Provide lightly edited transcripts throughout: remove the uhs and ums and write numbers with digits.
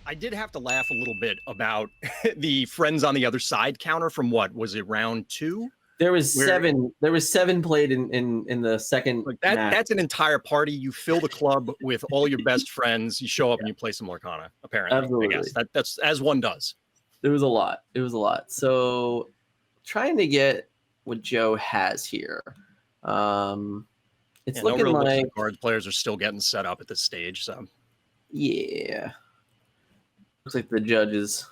I did have to laugh a little bit about the friends on the other side counter from what was it, round 2? There was 7. There was 7 played in the second Like match. that's an entire party. You fill the club with all your best friends. You show up and you play some Lorcana. Apparently, Absolutely. I guess that's as one does. It was a lot. It was a lot. So, trying to get what Joe has here. It's looking like card players are still getting set up at this stage. So, yeah, looks like the judge is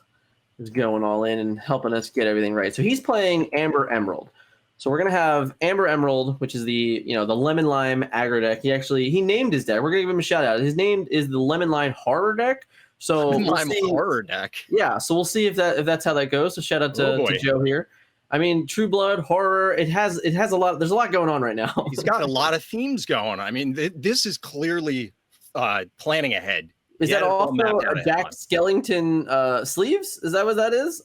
going all in and helping us get everything right. So he's playing Amber Emerald. So we're gonna have Amber Emerald, which is the the lemon lime aggro deck. He named his deck. We're gonna give him a shout out. His name is the Lemon Lime Horror deck. So horror deck. Yeah, so we'll see if that's how that goes. So shout out to Joe here. I mean, True Blood, horror. It has a lot. There's a lot going on right now. He's got a lot of themes going. I mean, this is clearly planning ahead. Is that also a Jack Skellington sleeves? Is that what that is?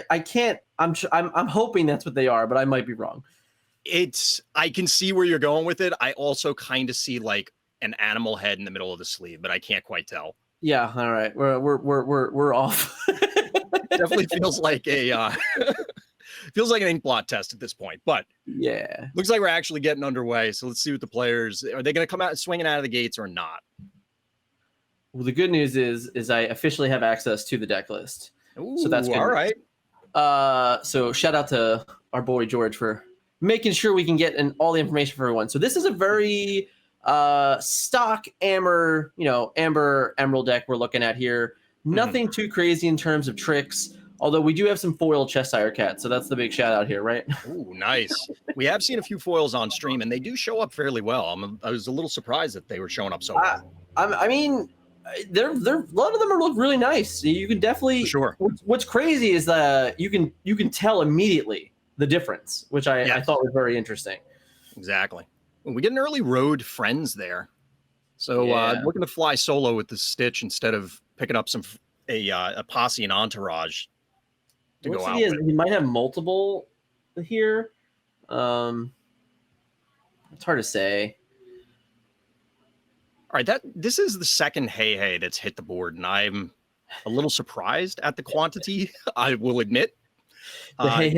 I can't. I'm hoping that's what they are, but I might be wrong. I can see where you're going with it. I also kind of see like an animal head in the middle of the sleeve, but I can't quite tell. Yeah, all right. We're off. Definitely feels like a feels like an ink blot test at this point, but yeah, looks like we're actually getting underway. So let's see what the players are. They going to come out swinging out of the gates or not? Well, the good news is I officially have access to the deck list. Ooh, so that's good. All right. So shout out to our boy George for making sure we can get all the information for everyone. So this is a very stock Amber Emerald deck we're looking at here. Nothing too crazy in terms of tricks, although we do have some foil Cheshire Cat, so that's the big shout out here, right? Ooh, nice. We have seen a few foils on stream, and they do show up fairly well. I was a little surprised that they were showing up so well. I mean, they're a lot of them look really nice. You can definitely. For sure. What's crazy is that you can tell immediately the difference, which I thought was very interesting. Exactly. We get an early road friends there, so looking to fly solo with the Stitch instead of picking up a posse and entourage to go out with. He might have multiple here. It's hard to say. All right, this is the second Hey that's hit the board, and I'm a little surprised at the quantity. I will admit. The Hey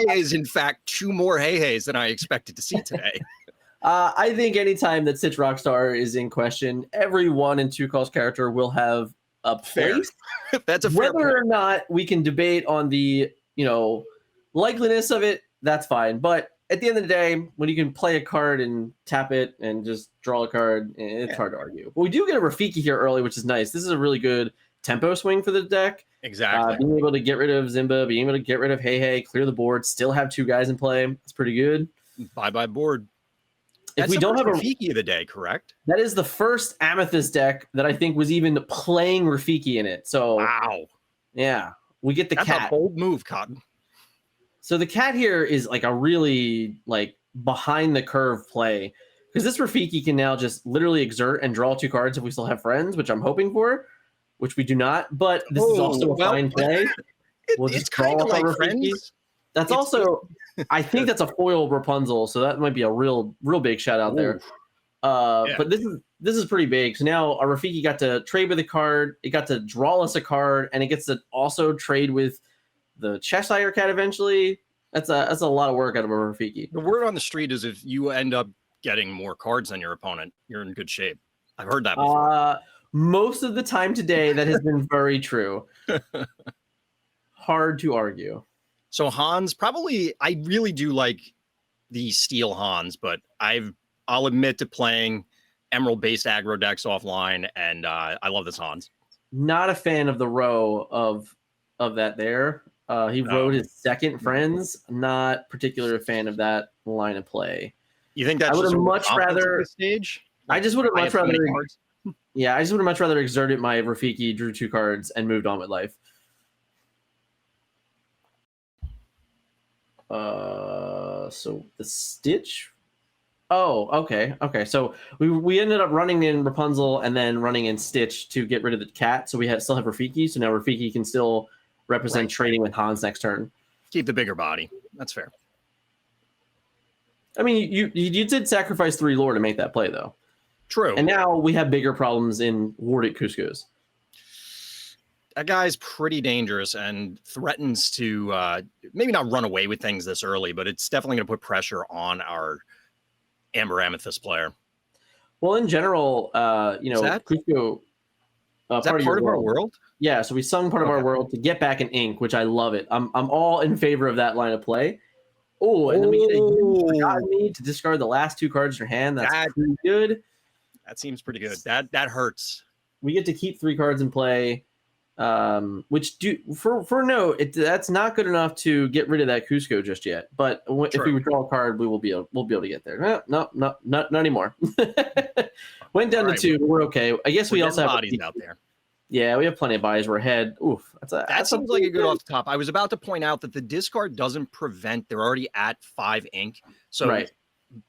is in fact 2 more Hey than I expected to see today. I think anytime that Stitch Rockstar is in question, every 1 and 2 cost character will have a place. That's a fair Whether or not we can debate on the likeliness of it, that's fine. But at the end of the day, when you can play a card and tap it and just draw a card, it's hard to argue. But we do get a Rafiki here early, which is nice. This is a really good tempo swing for the deck. Exactly. Being able to get rid of Zimba, being able to get rid of Hey, clear the board, still have 2 guys in play. It's pretty good. Bye board. If we don't have a Rafiki of the day, correct? That is the first Amethyst deck that I think was even playing Rafiki in it. So wow. Yeah. We get the cat. That's a bold move, Cotton. So the cat here is like a really behind the curve play, because this Rafiki can now just literally exert and draw 2 cards if we still have friends, which I'm hoping for, which we do not. But this is also a fine play. We'll just kind of like Rafiki. friends. That's also, I think that's a foil Rapunzel, so that might be a real big shout out there. But this is pretty big. So now our Rafiki got to trade with a card, it got to draw us a card, and it gets to also trade with the Cheshire Cat eventually. That's a lot of work out of a Rafiki. The word on the street is if you end up getting more cards than your opponent, you're in good shape. I've heard that before. Most of the time today, that has been very true. Hard to argue. So Hans, probably, I really do like the Steel Hans, but I'll admit to playing Emerald-based aggro decks offline, and I love this Hans. Not a fan of the row of that there. He wrote his second friends. Not particularly a fan of that line of play. You think that's I would have much rather stage? I just would have much rather. Yeah, I just would have much rather exerted my Rafiki, drew 2 cards, and moved on with life. So the Stitch. Oh, okay. So we ended up running in Rapunzel and then running in Stitch to get rid of the cat. So we still have Rafiki. So now Rafiki can still represent trading with Hans next turn. Keep the bigger body. That's fair. I mean, you did sacrifice 3 lore to make that play, though. True. And now we have bigger problems in Warded Cuscos. that guy's pretty dangerous and threatens to maybe not run away with things this early, but it's definitely going to put pressure on our Amber Amethyst player. Well, in general, Cusco. Is that part of our world? Yeah, so we sung part of our world to get back an ink, which I love it. I'm all in favor of that line of play. Oh, and then we get a You Forgot Me to discard the last 2 cards in your hand. That's pretty good. That seems pretty good. That hurts. We get to keep 3 cards in play, which for note, that's not good enough to get rid of that Cusco just yet. But if we withdraw a card, we'll be able to get there. No, not anymore. Went down to 2. But we're okay. I guess we also have bodies out there. Yeah, we have plenty of bodies. We're ahead. Oof, that seems like a good off the top. I was about to point out that the discard doesn't prevent. They're already at 5 ink, so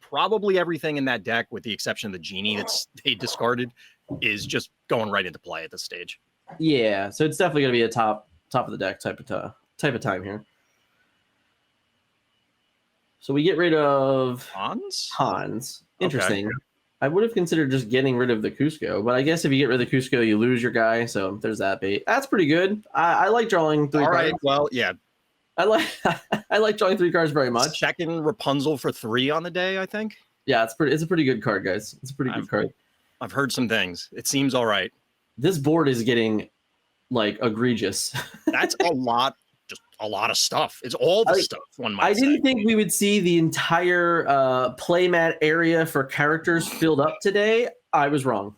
probably everything in that deck, with the exception of the genie they discarded, is just going right into play at this stage. Yeah, so it's definitely going to be a top of the deck type of time here. So we get rid of Hans. Interesting. Okay. I would have considered just getting rid of the Cusco, but I guess if you get rid of the Cusco, you lose your guy. So there's that bait. That's pretty good. I like drawing 3 cards. All right. Well, yeah. I like drawing 3 cards very much. Second Rapunzel for 3 on the day, I think. Yeah, it's a pretty good card, guys. It's a pretty good card. I've heard some things. It seems all right. This board is getting like egregious. That's a lot. Just a lot of stuff. It's all the stuff one might say. I didn't think we would see the entire playmat area for characters filled up today. I was wrong.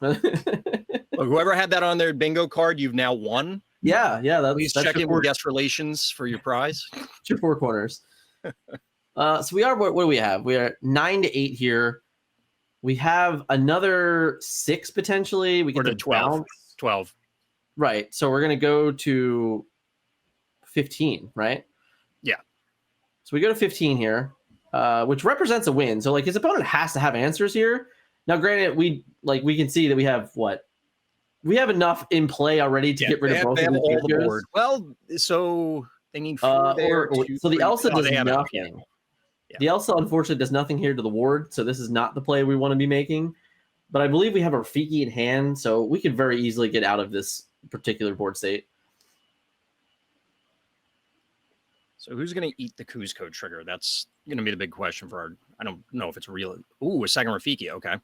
Whoever had that on their bingo card, you've now won. Yeah. Please check in with guest relations for your prize. Your 4 corners. So we are. What do we have? We are 9 to 8 here. We have another 6 potentially. We get to 12. 12. Right. So we're gonna go to 15, right? Yeah. So we go to 15 here, which represents a win. So like his opponent has to have answers here. Now, granted, we can see that we have we have enough in play already to get rid of both of the board. Well, so they need 4 there. So the Elsa does nothing. Yeah. The Elsa, unfortunately, does nothing here to the ward. So this is not the play we want to be making. But I believe we have a Rafiki in hand, so we could very easily get out of this particular board state. So who's going to eat the Cusco trigger? That's going to be the big question for our... I don't know if it's real. Ooh, a second Rafiki. Okay.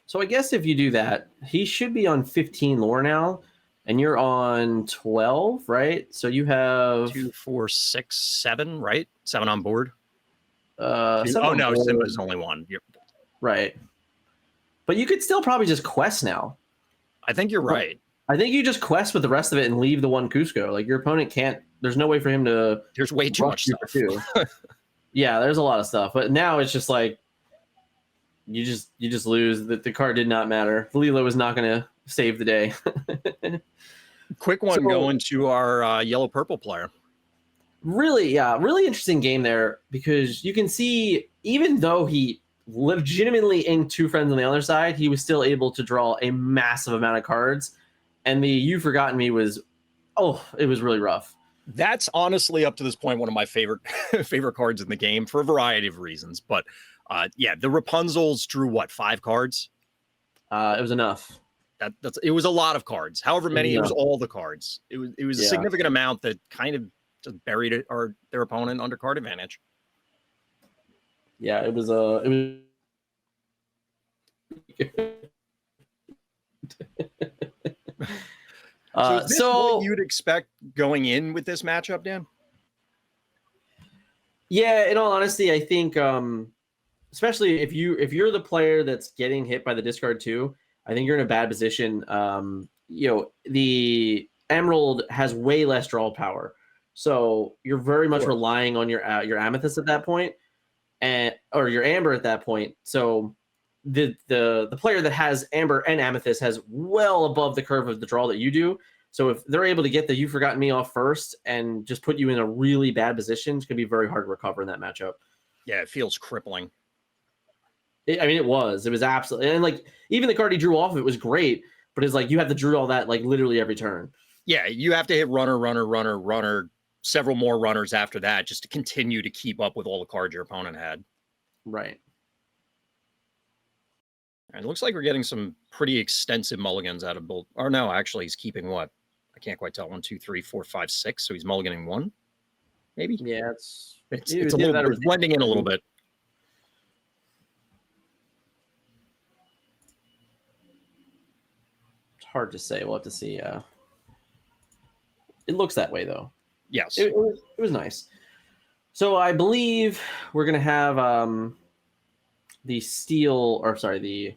So I guess if you do that, he should be on 15 lore now, and you're on 12, right? So you have... 2, 4, 6, 7, right? 7 on board. No, Simba's only 1. Right. But you could still probably just quest now. I think you're right. I think you just quest with the rest of it and leave the 1 Cusco. Like your opponent can't. There's no way for him to. There's way too much stuff. Yeah, there's a lot of stuff. But now it's just like you just lose. The card did not matter. Lilo was not going to save the day. Quick one going to our yellow-purple player. Really interesting game there, because you can see, even though he legitimately inked 2 friends on the other side, he was still able to draw a massive amount of cards. And the You've Forgotten Me was, it was really rough. That's honestly, up to this point, one of my favorite cards in the game for a variety of reasons. But yeah, the Rapunzels drew 5 cards? It was enough. It was a lot of cards. However many, it was all the cards. It was a significant amount that kind of just buried their opponent under card advantage. Yeah, it was so what you'd expect going in with this matchup, Dan? Yeah, in all honesty, I think especially if you're the player that's getting hit by the discard too, I think you're in a bad position. The Emerald has way less draw power, so you're very much relying on your Amethyst at that point, or your Amber at that point. So the player that has Amber and Amethyst has well above the curve of the draw that you do. So if they're able to get the You've Forgotten Me off first and just put you in a really bad position, it's going to be very hard to recover in that matchup. Yeah, it feels crippling. It was absolutely, and like even the card he drew off, it was great, but it's like you have to drew all that like literally every turn. Yeah, you have to hit runner, several more runners after that just to continue to keep up with all the cards your opponent had. Right. And it looks like we're getting some pretty extensive mulligans out of both. Or no, actually, he's keeping what? I can't quite tell. 1, 2, 3, 4, 5, 6. So he's mulliganing 1, maybe. Yeah, it's a little. It's blending in a little bit. It's hard to say. We'll have to see. It looks that way though. Yes, it was nice. So I believe we're gonna have the steel, or sorry, the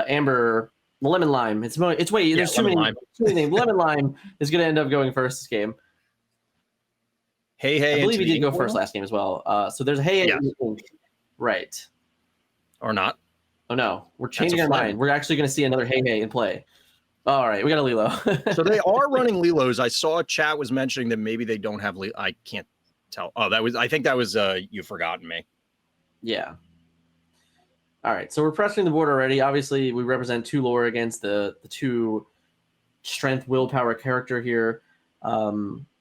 amber, the lemon lime. It's wait. There's too many names. Lemon lime is gonna end up going first this game. Hey, I believe he did go first last game as well. So there's a hey, right? Or not? Oh no, we're changing our mind. We're actually gonna see another hey in play. All right, we got a Lilo. So they are running Lilos. I saw a chat was mentioning that maybe they don't have Lilo. I can't tell. Oh, I think that was You've Forgotten Me. Yeah. All right, so we're pressing the board already. Obviously, we represent 2 lore against the 2 strength willpower character here.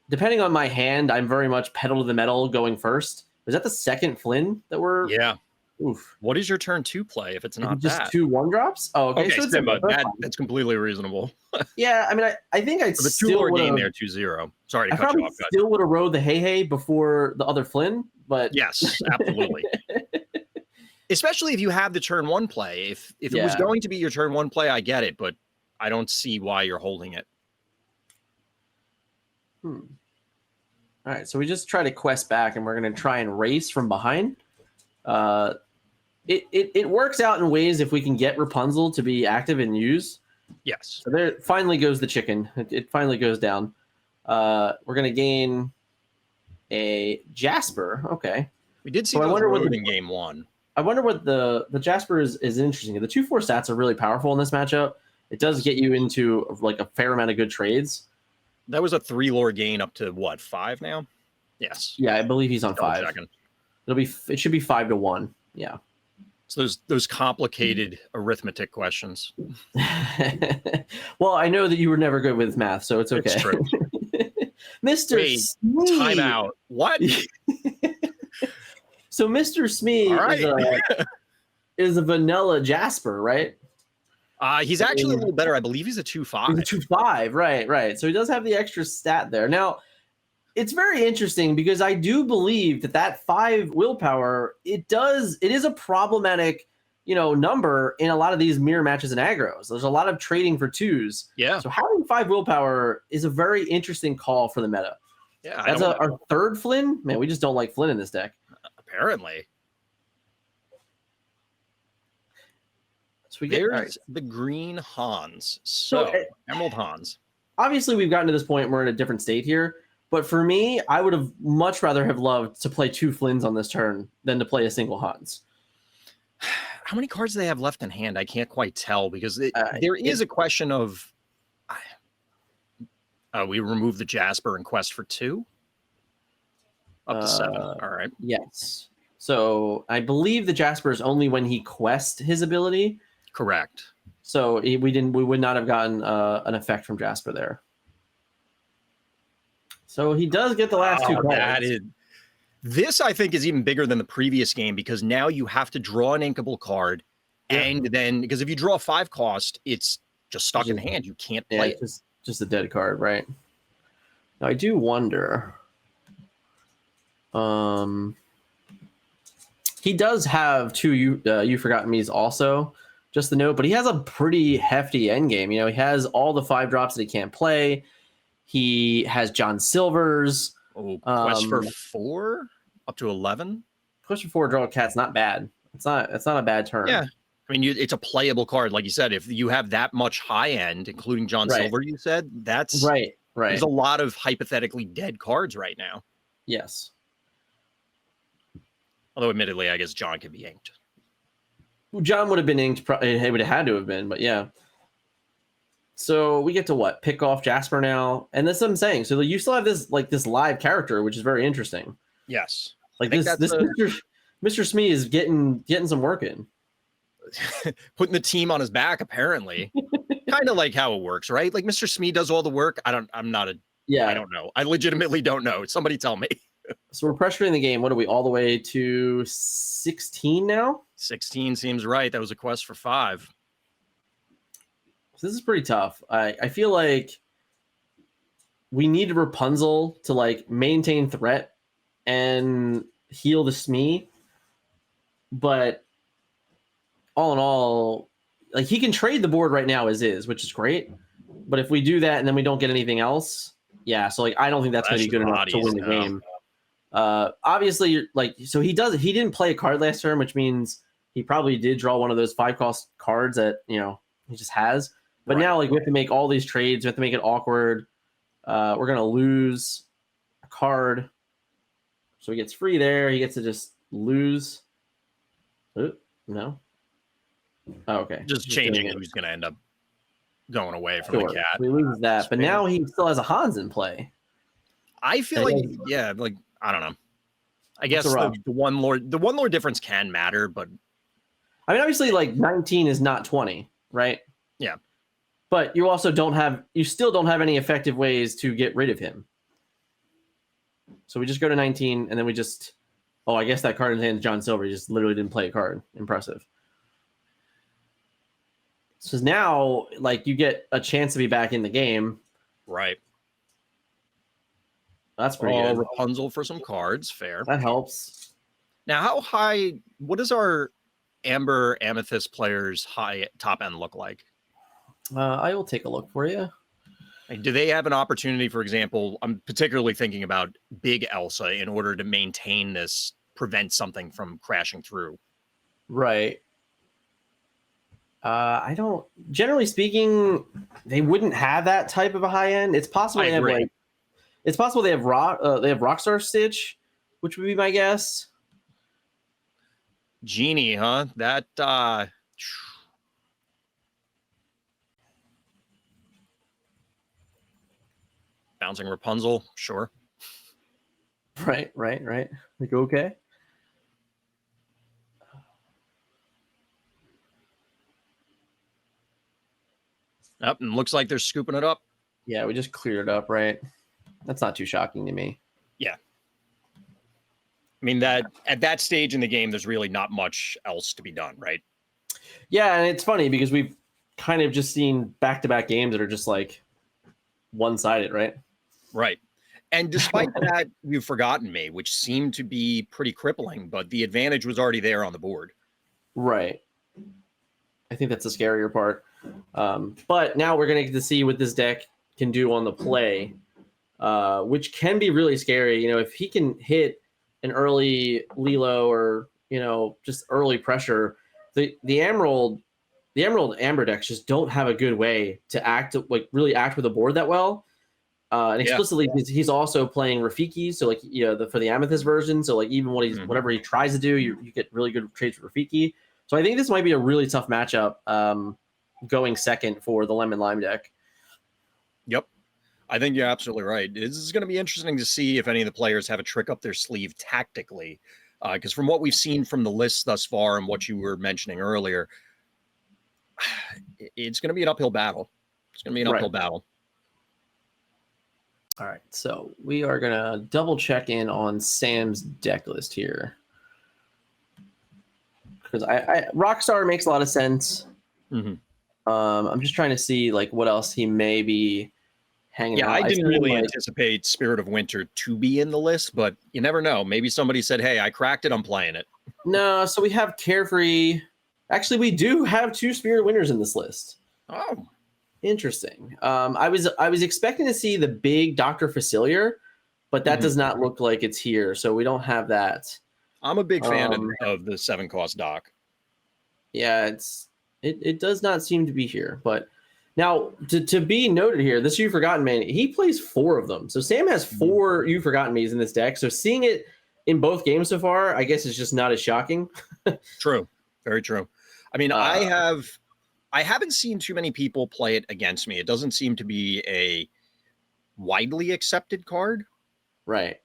Depending on my hand, I'm very much pedal to the metal going first. Is that the second Flynn that we're... Yeah. Oof. What is your turn 2 play if it's not just that? 2 1-drops? Oh, okay. So Simba, that's completely reasonable. Yeah, I mean, I think I'd the still 2 lore game there, 2-0. Sorry to cut you off, guys. Still would have rode the hey before the other Flynn, but... Yes, absolutely. Especially if you have the turn 1 play. If it was going to be your turn 1 play, I get it, but I don't see why you're holding it. All right, so we just try to quest back, and we're going to try and race from behind. It works out in ways if we can get Rapunzel to be active and use. Yes. So there finally goes the chicken. It finally goes down. We're going to gain a Jasper. Okay. We did see those road in game 1. I wonder what the Jasper is interesting. The 2-4 stats are really powerful in this matchup. It does get you into like a fair amount of good trades. That was a 3 lore gain up to what, 5 now? Yes. Yeah, I believe he's on 5. Checking. It should be 5-1. Yeah. So those complicated arithmetic questions. Well, I know that you were never good with math, so it's okay. It's true. Mr. Smee. Time out. What? So Mr. Smee is a vanilla Jasper, right? He's actually a little better. I believe he's a 2-5. He's a 2-5, right. So he does have the extra stat there. Now, it's very interesting because I do believe that 5 willpower, it is a problematic, number in a lot of these mirror matches and aggros. There's a lot of trading for 2s. Yeah. So having 5 willpower is a very interesting call for the meta. Yeah. As our 3rd Flynn, man, we just don't like Flynn in this deck. Apparently. So there's the green Hans. So Emerald Hans. Obviously, we've gotten to this point. We're in a different state here. But for me, I would have much rather have loved to play 2 Flynns on this turn than to play a single Hans. How many cards do they have left in hand? I can't quite tell because there is a question of we remove the Jasper and quest for 2? Up to 7. All right. Yes. So I believe the Jasper is only when he quests his ability. Correct. So we would not have gotten an effect from Jasper there. So he does get the last 2 cards. This, I think, is even bigger than the previous game because now you have to draw an inkable card, and then because if you draw a 5 cost, it's just stuck in hand. You can't play it. Just a dead card, right? Now I do wonder. He does have 2 You Forgotten Me's also, just the note, but he has a pretty hefty endgame. He has all the 5 drops that he can't play. He has John Silver's. Quest for 4 up to 11. Quest for 4 draw a cat's not bad. It's not a bad turn. Yeah. I mean, it's a playable card. Like you said, if you have that much high end, including John Silver, you said, that's right. There's a lot of hypothetically dead cards right now. Yes. Although, admittedly, I guess John could be inked. John would have been inked. It would have had to have been, but yeah. So we get to pick off Jasper now, and that's what I'm saying. So you still have this live character, which is very interesting. Yes, Mr. Smee is getting some work in, putting the team on his back. Apparently, kind of like how it works, right? Like Mr. Smee does all the work. I don't know. I legitimately don't know. Somebody tell me. So we're pressuring the game. What are we, all the way to 16 now? 16 seems right. That was a quest for 5. So this is pretty tough. I feel like we need Rapunzel to like maintain threat and heal the Smee, but all in all, like he can trade the board right now as is, which is great. But if we do that and then we don't get anything else, yeah. So like I don't think that's going to be good enough to win the game. Obviously, like so he didn't play a card last turn, which means he probably did draw one of those 5-cost cards that he just has. But now like we have to make all these trades. We have to make it awkward. We're gonna lose a card, so he gets free there. He gets to just lose. No. Oh, okay. Just changing who's going to end up going away from the cat. We lose that, but now he still has a Hans in play. I feel like, like I don't know. I guess the one lord difference can matter, but I mean, obviously, like 19 is not 20, right? Yeah, but you still don't have any effective ways to get rid of him. So we just go to 19, and then we just, I guess that card in his hand is John Silver. He just literally didn't play a card. Impressive. So now, like, you get a chance to be back in the game. Right. That's pretty good. Rapunzel for some cards. Fair. That helps. Now, how high, what does our Amber Amethyst players' high top end look like? I will take a look for you. Do they have an opportunity, for example, I'm particularly thinking about Big Elsa in order to maintain this, prevent something from crashing through? Right. I don't. Generally speaking, they wouldn't have that type of a high end. It's possible they have it's possible they have Rockstar Stitch, which would be my guess. Genie, huh? That bouncing Rapunzel, sure. Right. Like okay. Yep, and looks like they're scooping it up. Yeah, we just cleared it up, right? That's not too shocking to me. Yeah. I mean, that at that stage in the game, there's really not much else to be done, right? Yeah, and it's funny because we've kind of just seen back-to-back games that are just like one-sided, right? Right. And despite that, you've forgotten me, which seemed to be pretty crippling, but the advantage was already there on the board. Right. I think that's the scarier part. But now we're going to get to see what this deck can do on the play, which can be really scary. If he can hit an early Lilo or, just early pressure, the Emerald Amber decks just don't have a good way to really act with the board that well. And explicitly, he's also playing Rafiki. So for the Amethyst version. So even whatever he tries to do, you get really good trades for Rafiki. So I think this might be a really tough matchup going second for the Lemon Lime deck. Yep. I think you're absolutely right. This is going to be interesting to see if any of the players have a trick up their sleeve tactically. Because from what we've seen from the list thus far and what you were mentioning earlier, it's going to be an uphill battle. It's going to be an uphill battle. All right. So we are going to double check in on Sam's deck list here. Because Rockstar makes a lot of sense. Mm-hmm. I'm just trying to see what else he may be hanging out. I didn't really anticipate Spirit of Winter to be in the list, but you never know. Maybe somebody said, hey, I cracked it, I'm playing it. No, so we have Carefree. Actually, we do have 2 Spirit Winners in this list. Oh. Interesting. I was expecting to see the big Dr. Facilier, but that does not look like it's here, so we don't have that. I'm a big fan of the 7-cost doc. Yeah, it does not seem to be here. But now to be noted here, this You've Forgotten Man, he plays 4 of them. So Sam has 4 You've Forgotten Me's in this deck. So seeing it in both games so far, I guess it's just not as shocking. True. Very true. I mean, I haven't seen too many people play it against me. It doesn't seem to be a widely accepted card. Right.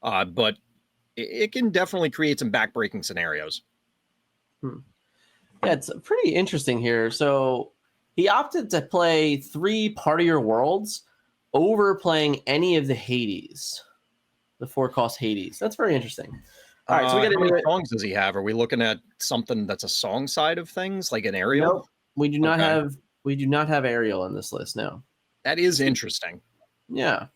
But it can definitely create some backbreaking scenarios. Yeah, it's pretty interesting here. So he opted to play 3 Partier Worlds over playing any of the Hades, the 4-cost Hades. That's very interesting. All right, so we got how many songs does he have? Are we looking at something that's a song side of things, like an aerial? Nope, we do not have We do not have Ariel on this list, no. That is interesting. Yeah.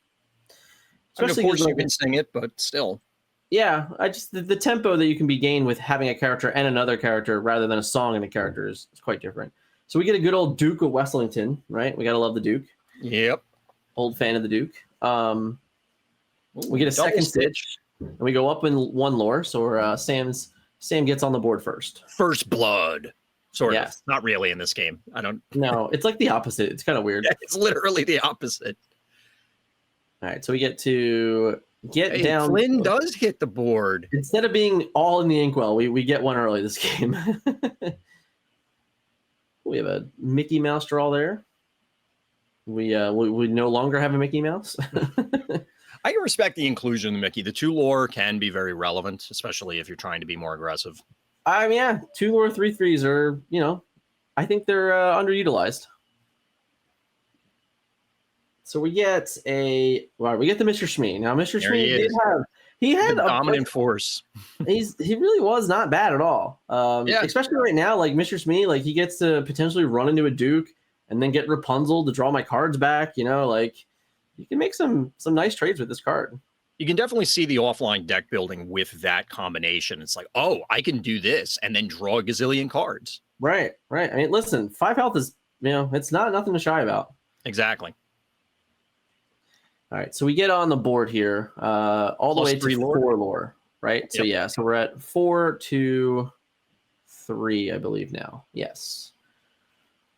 Especially, of course, you can sing it, but still. Yeah, the tempo that you can be gained with having a character and another character rather than a song and a character is quite different. So we get a good old Duke of Westlington, right? We gotta love the Duke. Yep. Old fan of the Duke. We get a second stitch, and we go up in one lore. So Sam gets on the board first. First blood, sort of. Not really in this game. I don't. No, it's like the opposite. It's kind of weird. Yeah, it's literally the opposite. All right, so we get to get down. Flynn does hit the board instead of being all in the inkwell. We get one early this game. We have a Mickey Mouse draw there. We no longer have a Mickey Mouse. I can respect the inclusion of Mickey. The 2 lore can be very relevant, especially if you're trying to be more aggressive. I mean, yeah, 2 lore 3/3s are, I think they're underutilized. So we get the Mr. Shmee. Now, Mr. Shmee he had a dominant force. He really was not bad at all. Especially right now, like Mr. Shmee, like he gets to potentially run into a Duke and then get Rapunzel to draw my cards back. Like you can make some nice trades with this card. You can definitely see the offline deck building with that combination. It's like, oh, I can do this and then draw a gazillion cards. Right. I mean, listen, 5 health is, it's not nothing to shy about. Exactly. All right, so we get on the board here, all the way to 4 lore, right? Yep. So yeah, so we're at 4 to 3, I believe now. Yes.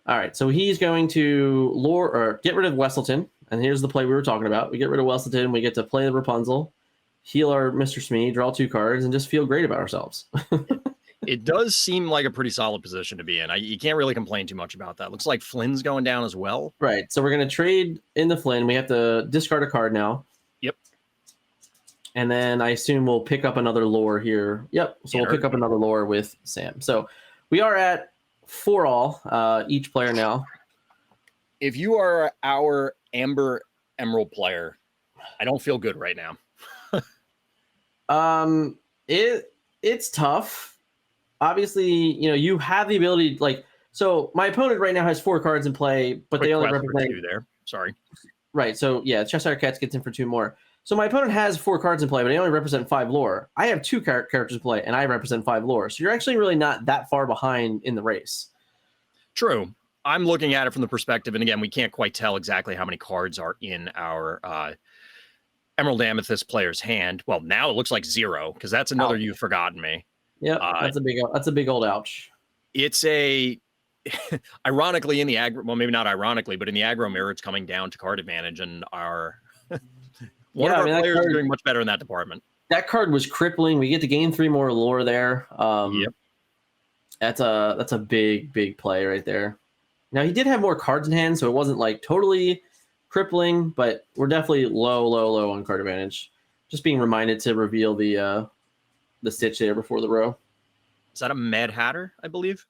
All right, so he's going to lore or get rid of Wesselton, and here's the play we were talking about. We get rid of Wesselton, we get to play the Rapunzel, heal our Mr. Shmee, draw 2 cards, and just feel great about ourselves. It does seem like a pretty solid position to be in. You can't really complain too much about that. Looks like Flynn's going down as well. Right. So we're going to trade in the Flynn. We have to discard a card now. Yep. And then I assume we'll pick up another lore here. Yep. So we'll pick up another lore with Sam. So we are at 4 all, each player now. If you are our Amber Emerald player, I don't feel good right now. It's tough. Obviously, you have the ability, so my opponent right now has 4 cards in play, but they only represent 2 there. Sorry. Right. So yeah, Cheshire Cats gets in for 2 more. So my opponent has 4 cards in play, but they only represent 5 lore. I have 2 characters in play, and I represent 5 lore. So you're actually really not that far behind in the race. True. I'm looking at it from the perspective, and again, we can't quite tell exactly how many cards are in our Emerald Amethyst player's hand. Well, now it looks like 0, because that's another You've Forgotten Me. Yeah, that's a big old ouch. It's ironically in the aggro, well, maybe not ironically, but in the aggro mirror, it's coming down to card advantage, and our one of our players is doing much better in that department. That card was crippling. We get to gain 3 more lore there. Yep, that's a big play right there. Now he did have more cards in hand, so it wasn't like totally crippling, but we're definitely low on card advantage. Just being reminded to reveal the stitch there before the row. Is that a Mad Hatter, I believe?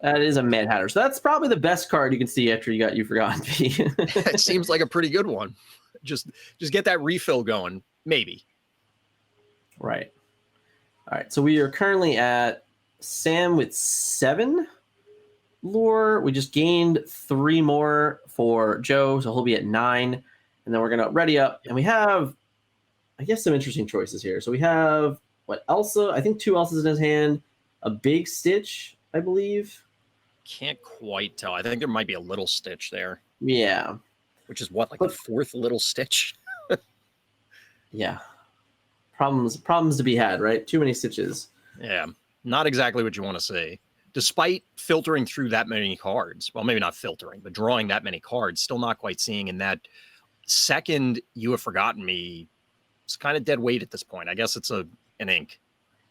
That is a Mad Hatter. So that's probably the best card you can see after you got You've Forgotten Me. It seems like a pretty good one. Just get that refill going, maybe. Right. All right. So we are currently at Sam with 7 lore. We just gained 3 more for Joe, so he'll be at 9. And then we're gonna ready up, and we have, I guess, some interesting choices here. So we have Elsa? I think 2 Elsas in his hand, a big Stitch, I believe. Can't quite tell. I think there might be a little Stitch there. Yeah. Which is the 4th little Stitch? Yeah. Problems to be had, right? Too many Stitches. Yeah. Not exactly what you want to see. Despite filtering through that many cards, well, maybe not filtering, but drawing that many cards, still not quite seeing in that second You Have Forgotten Me. It's kind of dead weight at this point. I guess it's an ink.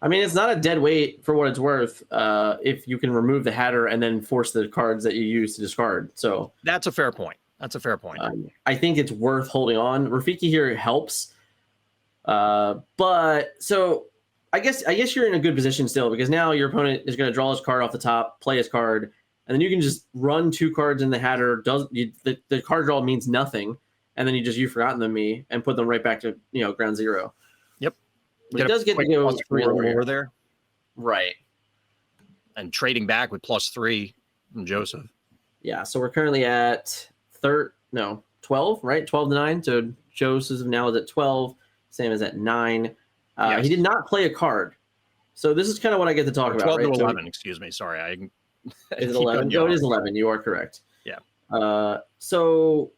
I mean, it's not a dead weight for what it's worth if you can remove the Hatter and then force the cards that you use to discard. So that's a fair point. I think it's worth holding on. Rafiki here helps. But so I guess you're in a good position still, because now your opponent is going to draw his card off the top, play his card, and then you can just run 2 cards in the Hatter. The card draw means nothing, and then you just You've Forgotten Me and put them right back to ground 0. Yep. But it does get to go 3 more there. Right. And trading back with +3 from Joseph. Yeah, so we're currently at 12, right? 12-9. So Joseph now is at 12. Sam is at 9. Yes. He did not play a card. So this is kind of what I get to talk about. 12 right? to 11, excuse me. Sorry. Is it 11? No, it is 11. You are correct. Yeah. So,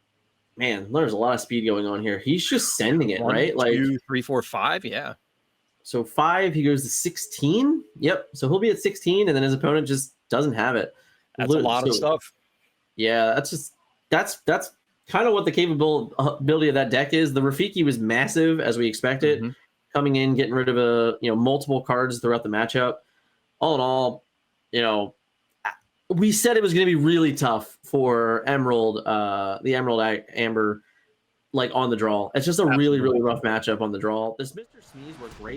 man, there's a lot of speed going on here. He's just sending it, 1, right? 2, 3, 4, 5. Yeah. So 5, he goes to 16. Yep. So he'll be at 16, and then his opponent just doesn't have it. That's a lot of stuff. Yeah, that's kind of what the capability of that deck is. The Rafiki was massive, as we expected, coming in, getting rid of multiple cards throughout the matchup. All in all, we said it was going to be really tough for Emerald, the Emerald Amber, like on the draw. It's just a really, really rough matchup on the draw. This Mr. Sneeze worked great.